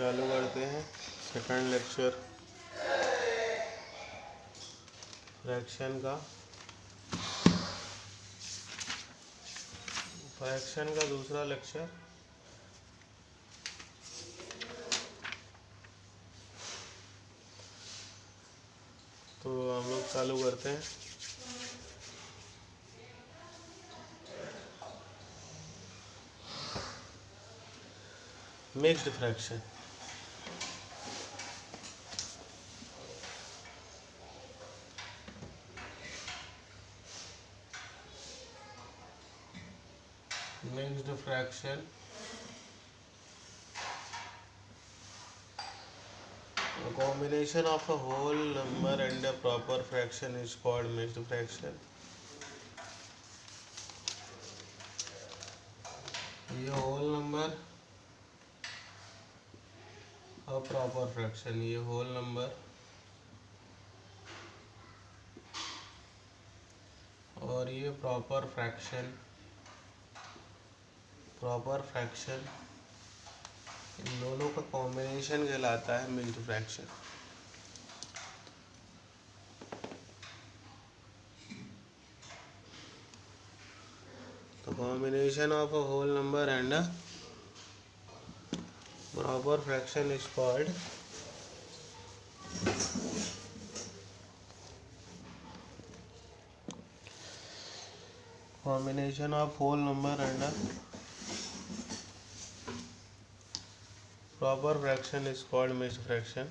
चालू करते हैं सेकंड लेक्चर फ्रैक्शन का दूसरा लेक्चर। तो हम लोग चालू करते हैं। Mixed fraction. Mixed fraction a combination of a whole number and a proper fraction is called mixed fraction। ये whole number और proper fraction, ये whole number और ये proper fraction इन दोनों का कॉम्बिनेशन कहलाता है मिक्स्ड फ्रैक्शन। तो combination of a whole number and a proper fraction is called combination of whole number and a proper fraction is called mixed fraction।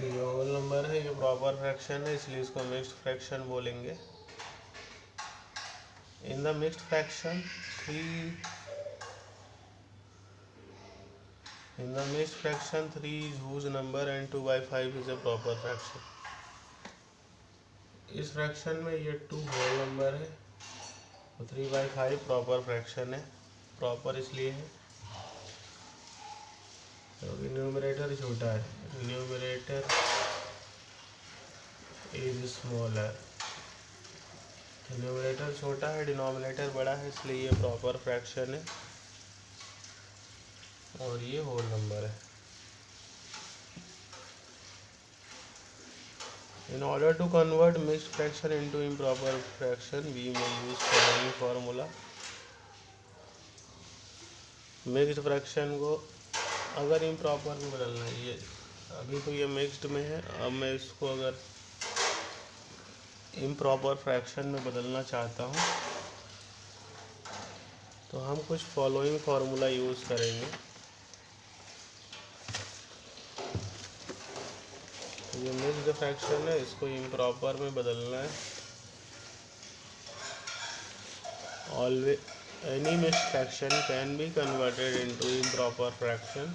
ये whole number है, ये प्रॉपर फ्रैक्शन है, इसलिए इसको मिक्स्ड फ्रैक्शन बोलेंगे। In the mixed fraction three is whose number and 2/5 is a proper fraction। इस fraction में ये 2 होल नंबर है और 3/5 प्रॉपर फ्रैक्शन है। प्रॉपर इसलिए है क्योंकि न्यूमरेटर छोटा है, न्यूमरेटर इज स्मॉलर। न्यूमरेटर छोटा है, डिनोमिनेटर बड़ा है, इसलिए ये प्रॉपर फ्रैक्शन है और ये होल नंबर है। In order to convert mixed fraction into improper fraction, we may use following formula। Mixed fraction को अगर इम्प्रॉपर में बदलना है, ये अभी तो ये मिक्स्ड में है, अब मैं इसको अगर इम्प्रॉपर फ्रैक्शन में बदलना चाहता हूँ तो हम कुछ फॉलोइंग फार्मूला यूज़ करेंगे। ये मिक्स्ड फ्रैक्शन है, इसको इम्प्रॉपर में बदलना है। Always any mixed fraction can be converted into improper fraction.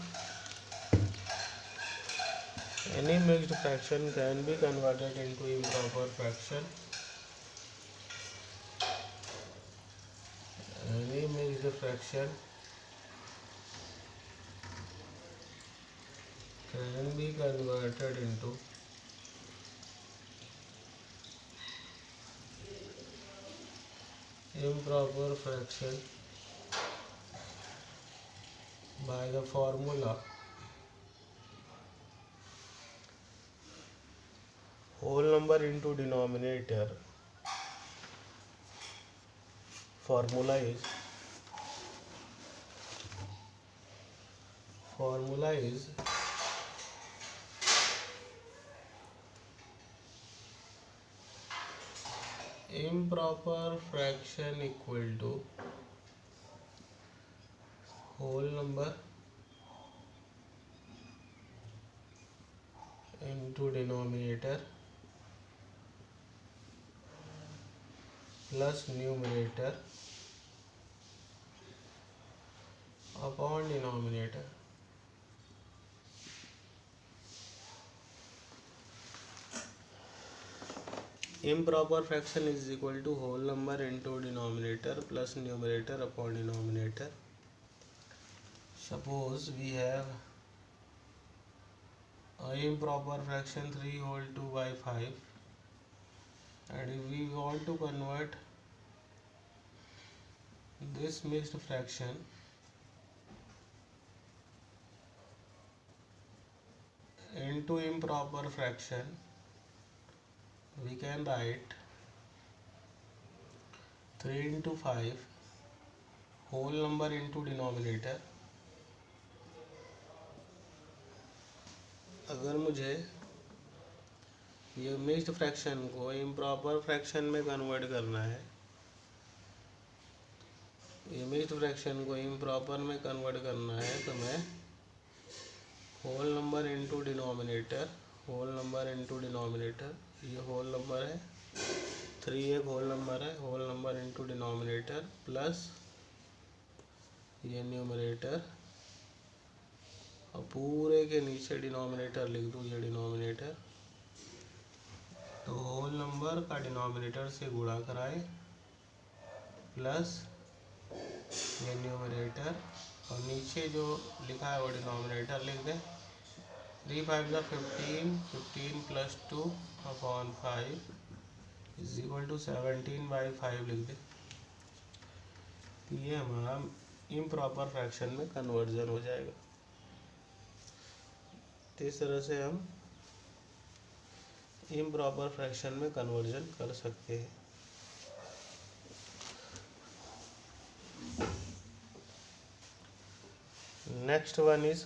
Any mixed fraction can be converted into improper fraction। Any mixed fraction can be converted into improper fraction by the formula whole number into denominator। formula is improper fraction equal to whole number into denominator plus numerator upon denominator। improper fraction is equal to whole number into denominator plus numerator upon denominator। Suppose we have a improper fraction 3 whole 2/5 and if we want to convert this mixed fraction into improper fraction, we can write 3 into 5 whole number into denominator. अगर मुझे ये mixed fraction को improper fraction में convert करना है, ये mixed fraction को improper में कन्वर्ट करना है, तो मैं whole number into denominator, whole number into denominator, ये होल नंबर है 3, एक होल नंबर है, whole number into denominator plus ये न्यूमरेटर, और पूरे के नीचे डिनोमिनेटर लिख दूँ, ये डिनोमिनेटर, तो होल नंबर का डिनोमिनेटर से गुणा कराए प्लस ये न्यूमरेटर, और नीचे जो लिखा है वो डिनोमिनेटर लिख दें। 3 5 15, 15 plus 2 upon 5 is equal to 17/5 लिख दें। तो ये हमारा इम्प्रॉपर फ्रैक्शन में कन्वर्जन हो जाएगा। तो इस तरह से हम इम्प्रॉपर फ्रैक्शन में कन्वर्जन कर सकते हैं। नेक्स्ट वन इज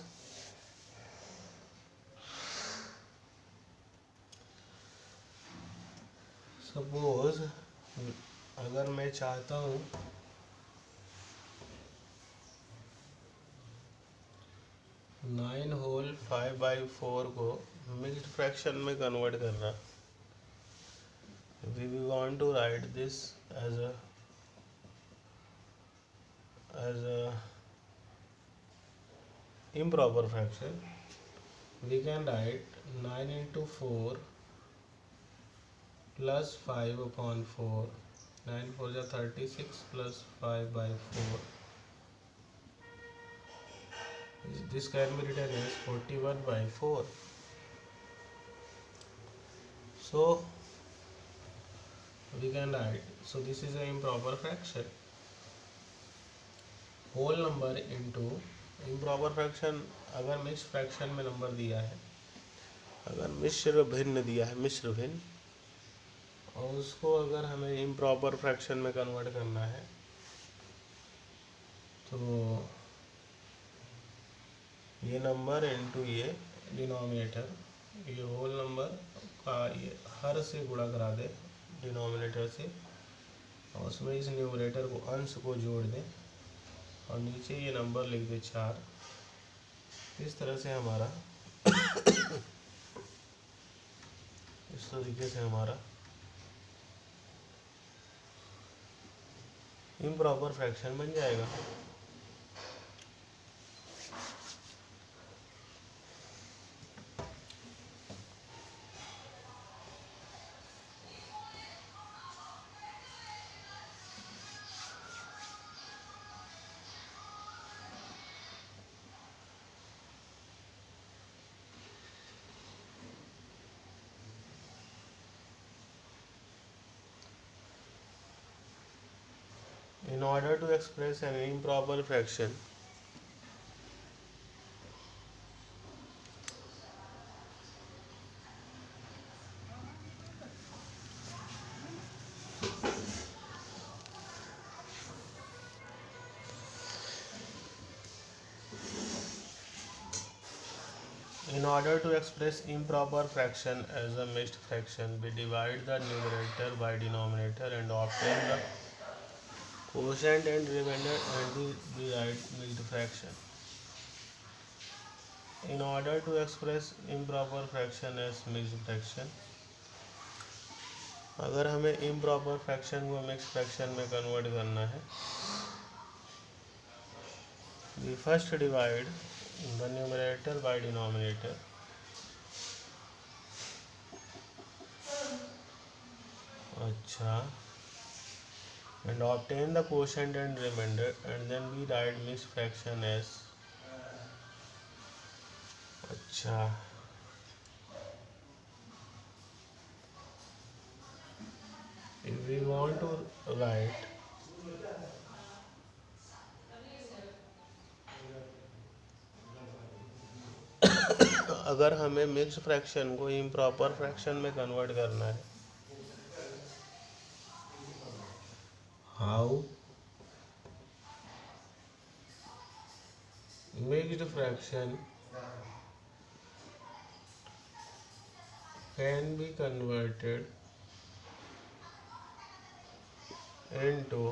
सपोज अगर मैं चाहता हूँ 9 होल 5/4 को मिक्स्ड फ्रैक्शन में कन्वर्ट करना, we want to write this as a improper fraction. We can write 9 into 4 plus 5 upon 4, 9 4 is 36 plus 5/4. This can be written as 41/4. So we can write, so this is an improper fraction. Whole number into improper fraction, अगर mixed fraction में number दिया है, अगर मिश्र भिन्न दिया है, मिश्र भिन्न, और उसको अगर हमें इम्प्रॉपर फ्रैक्शन में कन्वर्ट करना है, तो ये नंबर इंटू ये डिनोमिनेटर, ये होल नंबर का ये हर से गुणा करा दे डिनोमिनेटर से, और उसमें इस न्यूमरेटर को, अंश को जोड़ दें, और नीचे ये नंबर लिख दे 4। इस तरह से हमारा इस तरीके से हमारा इम्प्रॉपर फ्रैक्शन बन जाएगा। In order to express an improper fraction, in order to express improper fraction as a mixed fraction, we divide the numerator by denominator and obtain the quotient and remainder, and we write mixed fraction. In order to express improper fraction as mixed fraction, अगर हमें improper fraction को mixed fraction में convert करना है, we first divide the numerator by denominator. अच्छा, and obtain the quotient and remainder, and then we write mixed fraction as, अच्छा, if we want to write अगर हमें मिक्स्ड फ्रैक्शन को improper fraction में convert करना है, how mixed fraction can be converted into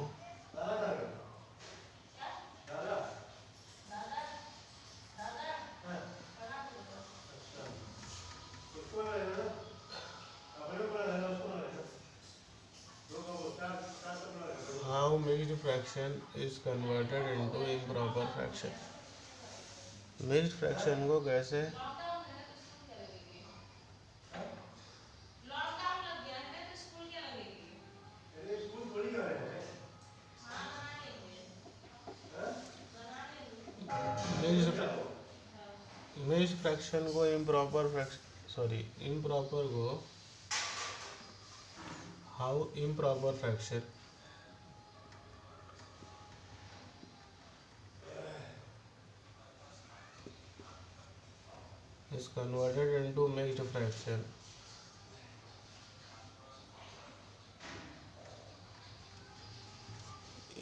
how mixed fraction is converted into improper fraction। Mixed fraction को कैसे mixed fraction को इम्प्रॉपर को how improper fraction is converted into mixed fraction।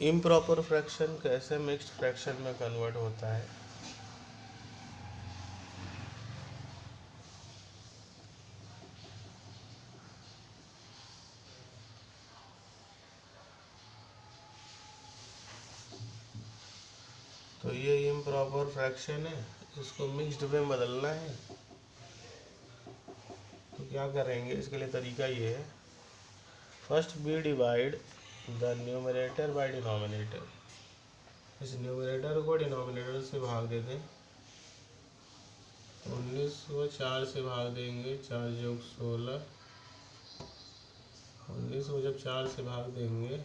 Improper fraction कैसे mixed fraction में convert होता है। तो ये इम्प्रॉपर फ्रैक्शन है, इसको मिक्स्ड में बदलना है। तो क्या करेंगे, इसके लिए तरीका ये है, first be divide the numerator by denominator. इस न्यूमरेटर को डिनोमिनेटर से भाग दे दें। 19 को 4 से भाग देंगे, 4 + 16। 19 को जब 4 से भाग देंगे,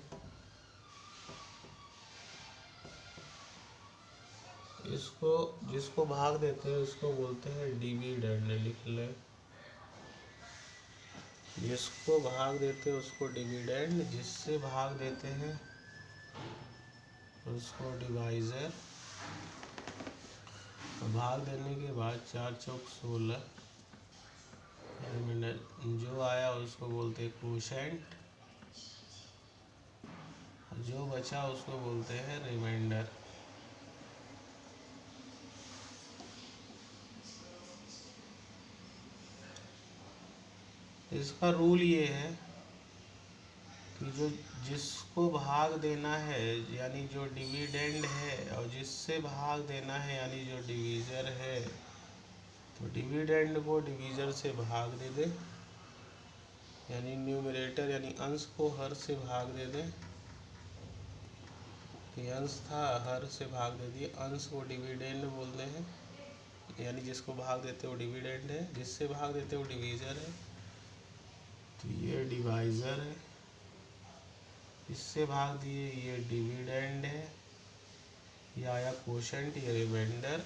इसको जिसको भाग देते हैं उसको बोलते हैं डिविडेंड। लिख लें, जिसको भाग देते हैं उसको डिविडेंड, जिससे भाग देते हैं उसको डिवाइजर। भाग देने के बाद 4 × 16 जो आया उसको बोलते हैं कोशेंट, जो बचा उसको बोलते हैं रिमाइंडर। इसका रूल ये है कि जो जिसको भाग देना है यानी जो डिविडेंड है, और जिससे भाग देना है यानी जो डिवीज़र है, तो डिविडेंड को डिवीज़र से भाग दे दें, यानी न्यूमरेटर यानी अंश को हर से भाग दे दें। ये अंश था, हर से भाग दे दिए, अंश को डिविडेंड बोलते हैं, यानी जिसको भाग देते हो डिविडेंड है, जिससे भाग देते हो डिवीज़र है। तो ये डिवाइज़र है, इससे भाग दिए, ये डिविडेंड है, ये आया कोशेंट, ये रिमाइंडर।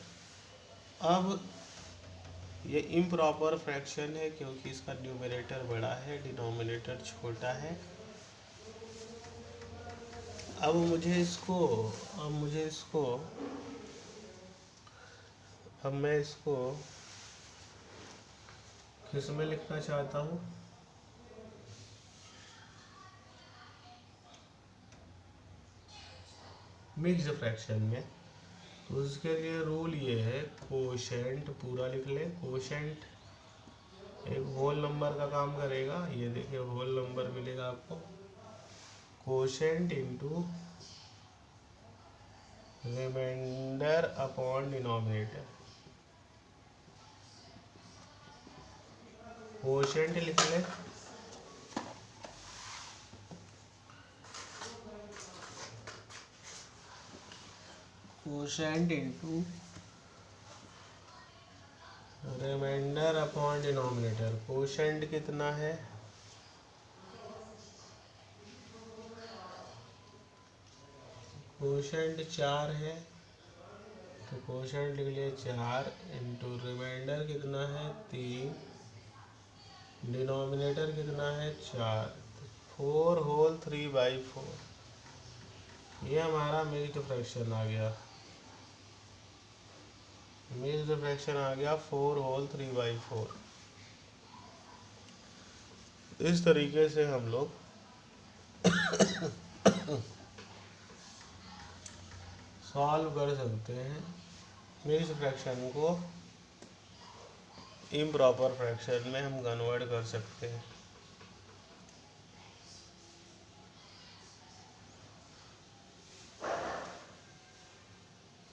अब ये इम्प्रॉपर फ्रैक्शन है क्योंकि इसका न्यूमरेटर बड़ा है, डिनोमिनेटर छोटा है। अब मैं इसको किस में लिखना चाहता हूँ, मिक्स्ड फ्रैक्शन में। तो उसके लिए रूल ये है, कोशेंट पूरा लिख ले। कोशेंट एक होल नंबर का काम करेगा, ये देखिए होल नंबर मिलेगा आपको। Quotient into remainder upon denominator. Quotient लिख ले, quotient into remainder upon denominator. Quotient कितना है, कोशेंट 4 है, तो कोशेंट लिख लिया 4 इंटू रिमाइंडर कितना है 3, डिनोमिनेटर कितना है 4, 4 होल 3/4। ये हमारा मिक्स्ड फ्रैक्शन आ गया। मिक्स्ड फ्रैक्शन आ गया 4 होल 3/4। इस तरीके से हम लोग सॉल्व कर सकते हैं मिक्स्ड फ्रैक्शन को, इम्प्रॉपर फ्रैक्शन में हम कन्वर्ट कर सकते हैं।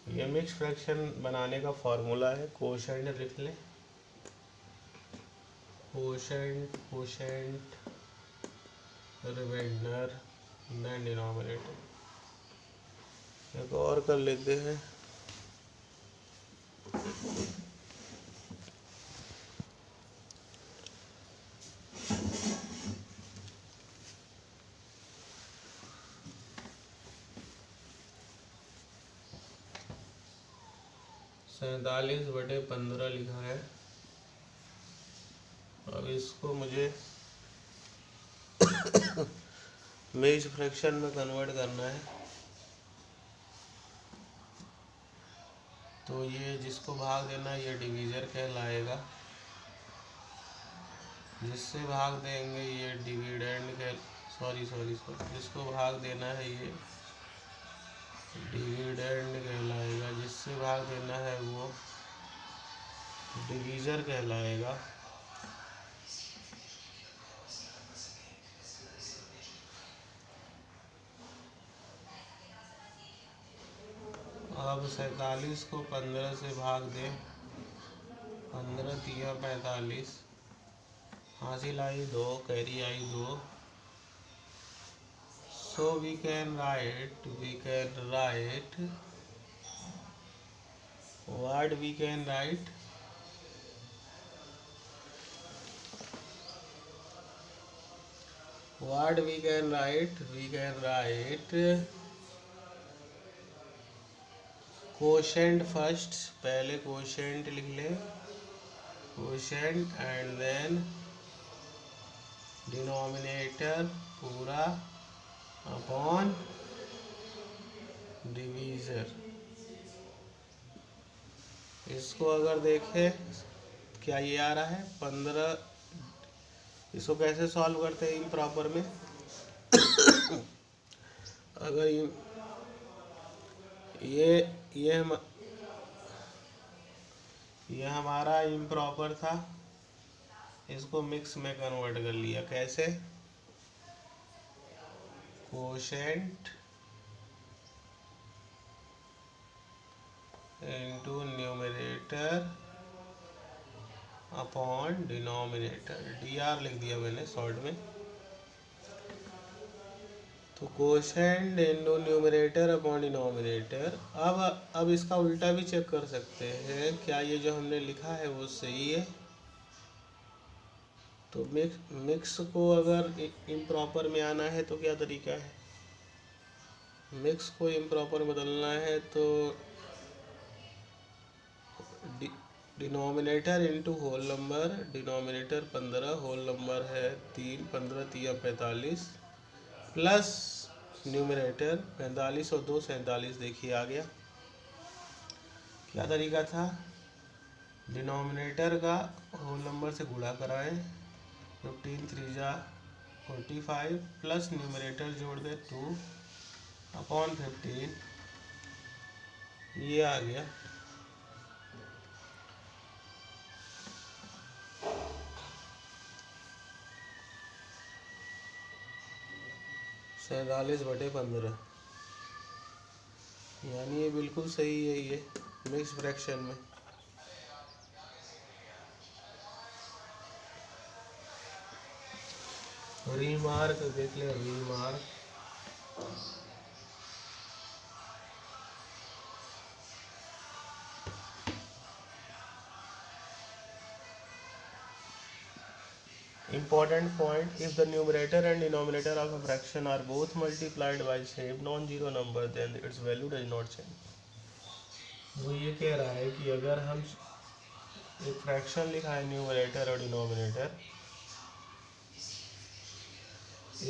ये मिक्स फ्रैक्शन बनाने का फॉर्मूला है, कोशेंट लिख लें, कोशेंट रिमाइंडर देन डिनोमिनेटर। एक और कर लेते हैं, सैंतालीस बटे 15 लिखा है। अब इसको मुझे मिक्स्ड फ्रैक्शन में कन्वर्ट करना है, तो ये जिसको भाग देना है ये डिवीज़र कहलाएगा, जिससे भाग देंगे ये डिविडेंड सॉरी जिसको भाग देना है ये डिविडेंड कहलाएगा, जिससे भाग देना है वो डिवीज़र कहलाएगा। अब 47 को 15 से भाग दें, 15 तिया 45, हासिल आई 2, carry I 2। So we can write what we can write we can write quotient first, पहले कोशेंट लिख ले, कोशेंट एंड देन डिनोमिनेटर पूरा अपॉन डिवीज़र। इसको अगर देखें क्या ये आ रहा है 15, इसको कैसे सॉल्व करते हैं इम्प्रॉपर में अगर ये हमारा इम्प्रॉपर था, इसको मिक्स में कन्वर्ट कर लिया। कैसे? Quotient into numerator upon denominator, DR लिख दिया मैंने शॉर्ट में। तो quotient into numerator upon denominator. अब इसका उल्टा भी चेक कर सकते हैं, क्या ये जो हमने लिखा है वो सही है। तो मिक्स को अगर इम्प्रॉपर में आना है तो क्या तरीका है, मिक्स को इम्प्रॉपर बदलना है तो denominator into whole number, denominator 15, whole number है 3, 15 तिया 45, प्लस न्यूमरेटर 45 और 2 47। देखिए आ गया। क्या तरीका था, डिनोमिनेटर का होल नंबर से गुणा कराएं, 15 3 जा 45, प्लस न्यूमरेटर जोड़ दे 2 अपॉन 15, ये आ गया। सैंतालीस बटे 15, यानी ये बिल्कुल सही है ये मिक्स फ्रैक्शन में। रीमार्क देख ले, remark important point, if the numerator and denominator of a fraction are both multiplied by same non-zero number then its value does not change। वो ये कह रहा है कि अगर हम एक फ्रैक्शन लिखा है न्यूमरेटर और डिनोमिनेटर,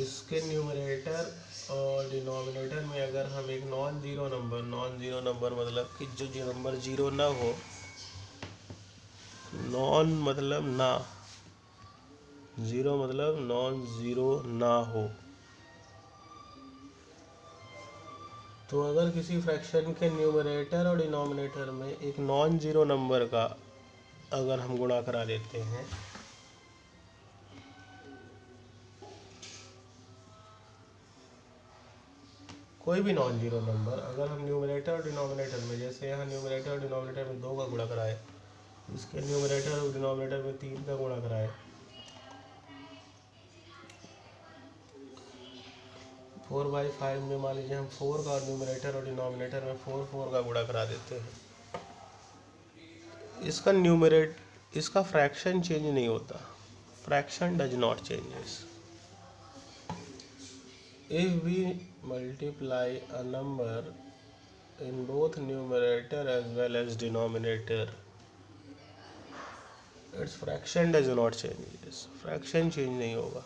इसके न्यूमरेटर और डिनोमिनेटर में अगर हम एक नॉन जीरो नंबर मतलब कि जो नंबर जीरो ना हो नॉन मतलब ना, ज़ीरो मतलब नॉन ज़ीरो ना हो। तो अगर किसी फ्रैक्शन के न्यूमरेटर और डिनोमिनेटर में एक नॉन ज़ीरो नंबर का अगर हम गुणा करा देते हैं, कोई भी नॉन जीरो नंबर अगर हम न्यूमरेटर और डिनोमिनेटर में, जैसे यहाँ न्यूमरेटर और डिनोमिनेटर में 2 का गुणा कराए, इसके न्यूमरेटर और डिनोमिनेटर में 3 का गुणा कराए, 4/5 में मान लीजिए हम 4 का न्यूमरेटर और डिनोमिनेटर में 4 का गुणा करा देते हैं, इसका फ्रैक्शन चेंज नहीं होता, fraction does not changes. If we multiply a number in both numerator as well as denominator, its fraction does not change, fraction change नहीं होगा।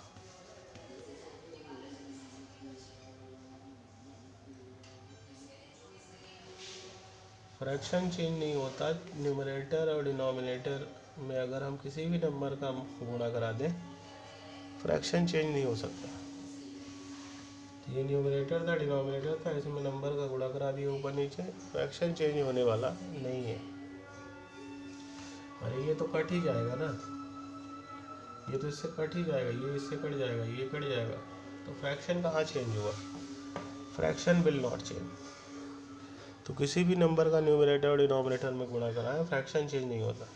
फ्रैक्शन चेंज नहीं होता न्यूमरेटर और डिनोमिनेटर में, अगर हम किसी भी नंबर का गुणा करा दें फ्रैक्शन चेंज नहीं हो सकता। ये न्यूमरेटर था, डिनोमिनेटर था, इसमें नंबर का गुणा करा दिया ऊपर नीचे, फ्रैक्शन चेंज होने वाला नहीं है। अरे ये तो कट ही जाएगा ना, ये तो इससे कट ही जाएगा, ये इससे कट जाएगा, ये कट जाएगा, तो फ्रैक्शन कहाँ चेंज हुआ, फ्रैक्शन विल नॉट चेंज। तो किसी भी नंबर का न्यूमरेटर और डिनोमिनेटर में गुणा कराएं फ्रैक्शन चेंज नहीं होता।